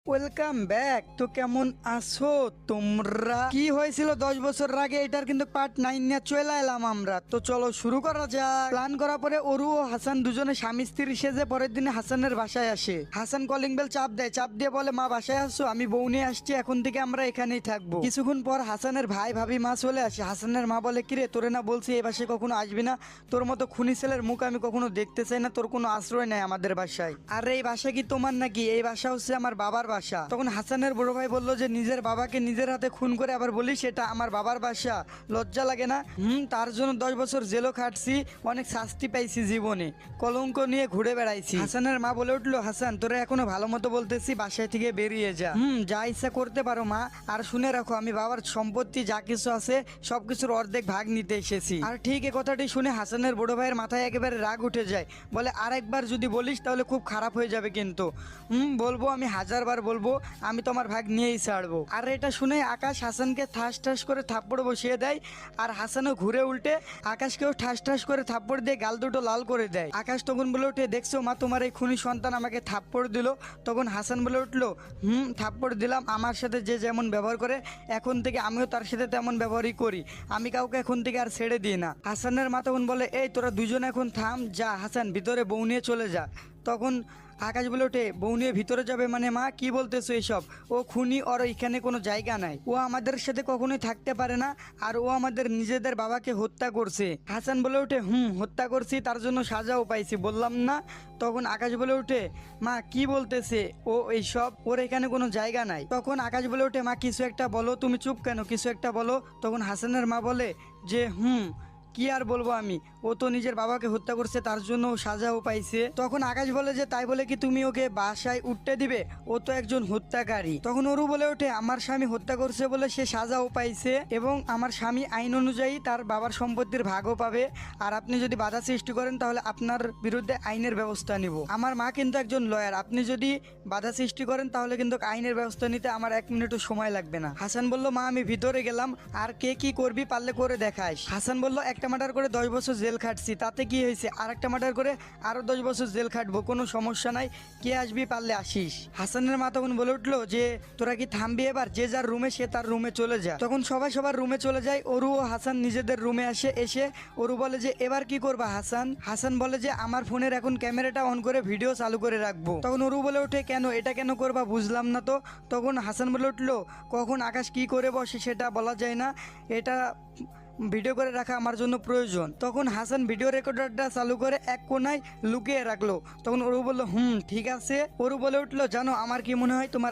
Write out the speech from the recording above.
Welcome back. তো কেমন আছো তোমরা? কি হয়েছিল 10 বছর আগে এটার কিন্তু পার্ট 9 নিয়ে চলে এলাম আমরা। তো চলো শুরু করা যাক। প্ল্যান করার পরে অরু ও হাসান দুজনে স্বামী স্ত্রী সেজে পরের দিনে হাসানের বাসায় আসে। হাসান কলিং বেল চাপ দেয়, চাপ দিয়ে বলে মা বাসায় আসছো, আমি বউ নিয়ে আসছি, এখন থেকে আমরা এখানেই থাকবো। কিছুক্ষণ পর হাসানের ভাই ভাবি মা চলে আসে। হাসানের মা বলে কিরে তোরে না বলছি এই বাসায় কখনো আসবি না, তোর মতো খুনি ছেলের মুখ আমি কখনো দেখতে চাই না, তোর কোনো আশ্রয় নেই আমাদের বাসায়। আর এই বাসা কি তোমার নাকি? এই বাসা হচ্ছে আমার বাবার বাসা। তখন হাসানের বড় ভাই বলল যে নিজের বাবাকে নিজের হাতে খুন করে আবার বলিস এটা আমার বাবার বাসা, লজ্জা লাগে না? তার জন্য 10 বছর জেলও খাটছি, অনেক শাস্তি পাইছি জীবনে, কলঙ্ক নিয়ে ঘুরে বেড়াইছি। হাসানের মা বলে উঠলো হাসান তোরা এখনো ভালো মতো বলতেছি বাসায় থেকে বেরিয়ে যা। যা ইচ্ছা করতে পারো মা, আর শুনে রাখো আমি বাবার সম্পত্তি যা কিছু আছে সবকিছুর অর্ধেক ভাগ নিতে এসেছি। আর ঠিক এই কথাটি শুনে হাসানের বড় ভাইয়ের মাথায় একেবারে রাগ উঠে যায়। বলে আরেকবার যদি বলিস তাহলে খুব খারাপ হয়ে যাবে কিন্তু। বলবো, আমি 1000বার বলবো, আমি তোমার ভাগ নিয়েই ছাড়বো। আর এটা শুনে আকাশ হাসানকে ঠাস ঠাস করে থাপ্পড় বসিয়ে দেয়, আর হাসানও ঘুরে উল্টে আকাশকেও ঠাস ঠাস করে থাপ্পড় দিয়ে গাল দুটো লাল করে দেয়। আকাশ তখন বলে উঠে দেখছো মা তোমার এই খুনি সন্তান আমাকে থাপ্পড় দিল। তখন হাসান বলে উঠলো থাপ্পড় দিলাম, আমার সাথে যে যেমন ব্যবহার করে এখন থেকে আমিও তার সাথে তেমন ব্যবহারই করি, আমি কাউকে এখন থেকে আর ছেড়ে দিই না। হাসানের মা তখন বলে এই তোরা দুজন এখন থাম, যা হাসান ভিতরে বউ নিয়ে চলে যা। তখন আকাশ বলে ওঠে বউ নিয়ে ভিতরে যাবে মানে মা কি বলতেছো এসব? ও খুনি, ওর এখানে কোনো জায়গা নাই, ও আমাদের সাথে কখনোই থাকতে পারে না, আর ও আমাদের নিজেদের বাবাকে হত্যা করছে। হাসান বলে ওঠে হত্যা করছি, তার জন্য সাজাও পাইছি, বললাম না? তখন আকাশ বলে ওঠে মা কি বলতেছে ও এইসব, ওর এখানে কোনো জায়গা নাই। তখন আকাশ বলে ওঠে মা কিছু একটা বলো, তুমি চুপ কেন, কিছু একটা বলো। তখন হাসানের মা বলে যে কি আর বলবো আমি, ও তো নিজের বাবাকে হত্যা করছে, তার জন্য সাজাও পাইছে। তখন আকাশ বলে যে তাই বলে কি তুমি ওকে বাসায় উঠতে দিবে? ও তো একজন হত্যাকারী। তখন অরু বলে ওঠে আমার স্বামী হত্যা করছে বলে সে সাজাও পাইছে, এবং আমার স্বামী আইন অনুযায়ী তার বাবার সম্পত্তির ভাগও পাবে, আর আপনি যদি বাধা সৃষ্টি করেন তাহলে আপনার বিরুদ্ধে আইনের ব্যবস্থা নিব। আমার মা কিন্তু একজন লয়ার, আপনি যদি বাধা সৃষ্টি করেন তাহলে কিন্তু আইনের ব্যবস্থা নিতে আমার 1 মিনিটও সময় লাগবে না। হাসান বলল মা আমি ভিতরে গেলাম, আর কে কি করবি পারলে করে দেখাইস। হাসান বলল একটা মার্ডার করে 10 বছর জেল খাটছি, তাতে কি হয়েছে, আর একটা মার্ডার করে আরো 10 বছর জেল খাটবো, কোনো সমস্যা নাই, কে আসবি পারলে আসিস। হাসানের মা তখন বলে উঠলো যে তোরা কি থামবি এবার, যে যার রুমে সে তার রুমে চলে যা। তখন সবাই সবার রুমে চলে যায়। অরু ও হাসান নিজেদের রুমে এসে অরু বলে যে এবার কি করবা হাসান? হাসান বলে যে আমার ফোনের এখন ক্যামেরাটা অন করে ভিডিও চালু করে রাখবো। তখন অরু বলে ওঠে কেন, এটা কেন করবা বুঝলাম না তো। তখন হাসান বলে উঠলো কখন আকাশ কি করে বসে সেটা বলা যায় না, এটা ভিডিও করে রাখা আমার জন্য প্রয়োজন। তখন হাসান ভিডিও রেকর্ডারটা চালু করে এক কোনায় লুকিয়ে রাখলো। তখন অরু বলল ঠিক আছে। অরু বলে উঠলো জানো আমার কি মনে হয়, তোমার